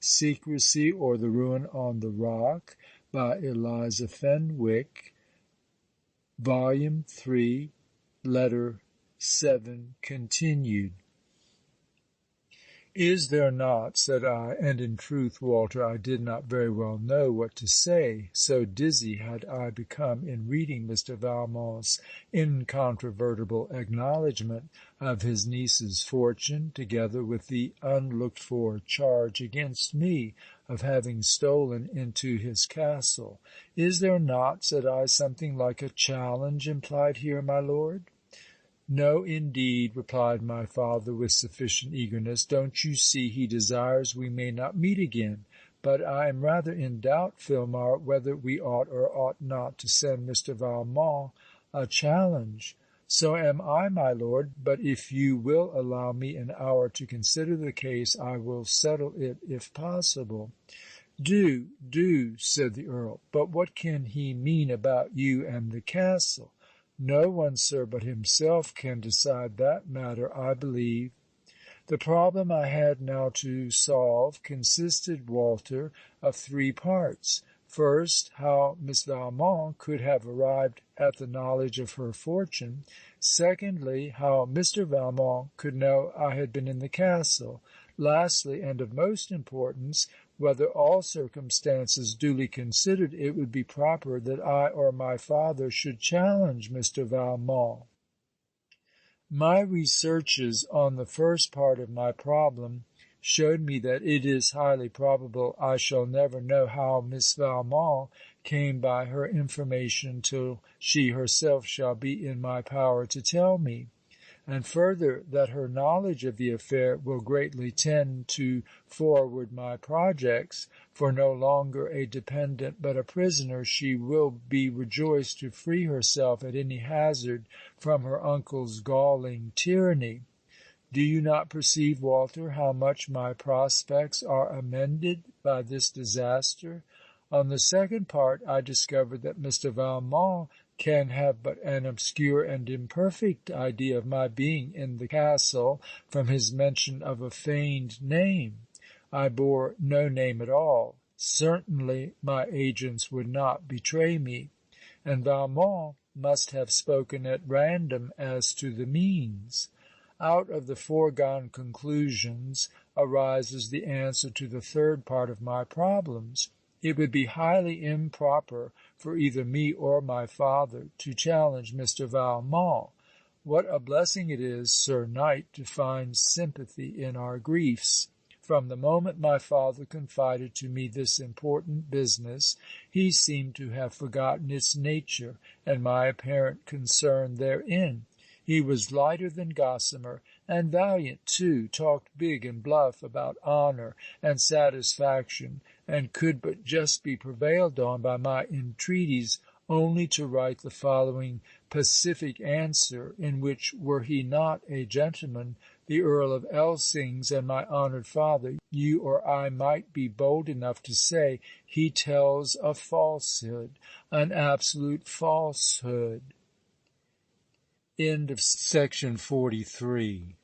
Secresy, or The Ruin on the Rock, by Eliza Fenwick, Volume 3, Letter 7, continued. Is there not, said I, and in truth, Walter, I did not very well know what to say, so dizzy had I become in reading Mr. Valmont's incontrovertible acknowledgment of his niece's fortune, together with the unlooked-for charge against me of having stolen into his castle. Is there not, said I, something like a challenge implied here, my lord? No, indeed, replied my father with sufficient eagerness. Don't you see he desires we may not meet again? But I am rather in doubt, Filmar, whether we ought or ought not to send Mr. Valmont a challenge. So am I, my lord, but if you will allow me an hour to consider the case, I will settle it if possible. Do, said the Earl. But what can he mean about you and the castle? No one, sir, but himself can decide that matter, I believe. The problem I had now to solve consisted, Walter, of 3 parts. First, how Miss Valmont could have arrived at the knowledge of her fortune. Secondly, how Mr. Valmont could know I had been in the castle. Lastly, and of most importance, whether, all circumstances duly considered, it would be proper that I or my father should challenge Mr. Valmont. My researches on the first part of my problem showed me that it is highly probable I shall never know how Miss Valmont came by her information till she herself shall be in my power to tell me. And further, that her knowledge of the affair will greatly tend to forward my projects, for no longer a dependent but a prisoner, she will be rejoiced to free herself at any hazard from her uncle's galling tyranny. Do you not perceive, Walter, how much my prospects are amended by this disaster? On the second part, I discovered that Mr. Valmont can have but an obscure and imperfect idea of my being in the castle from his mention of a feigned name. I bore no name at all. Certainly my agents would not betray me, and Valmont must have spoken at random as to the means. Out of the foregone conclusions arises the answer to the third part of my problems. It would be highly improper for either me or my father to challenge Mr. Valmont. What a blessing it is, Sir Knight, to find sympathy in our griefs! From the moment my father confided to me this important business, he seemed to have forgotten its nature and my apparent concern therein. He was lighter than gossamer, and valiant too, talked big and bluff about honour and satisfaction, and could but just be prevailed on by my entreaties only to write the following pacific answer, in which, were he not a gentleman, the Earl of Elsings, and my honoured father, you or I might be bold enough to say, he tells a falsehood, an absolute falsehood. End of section 43.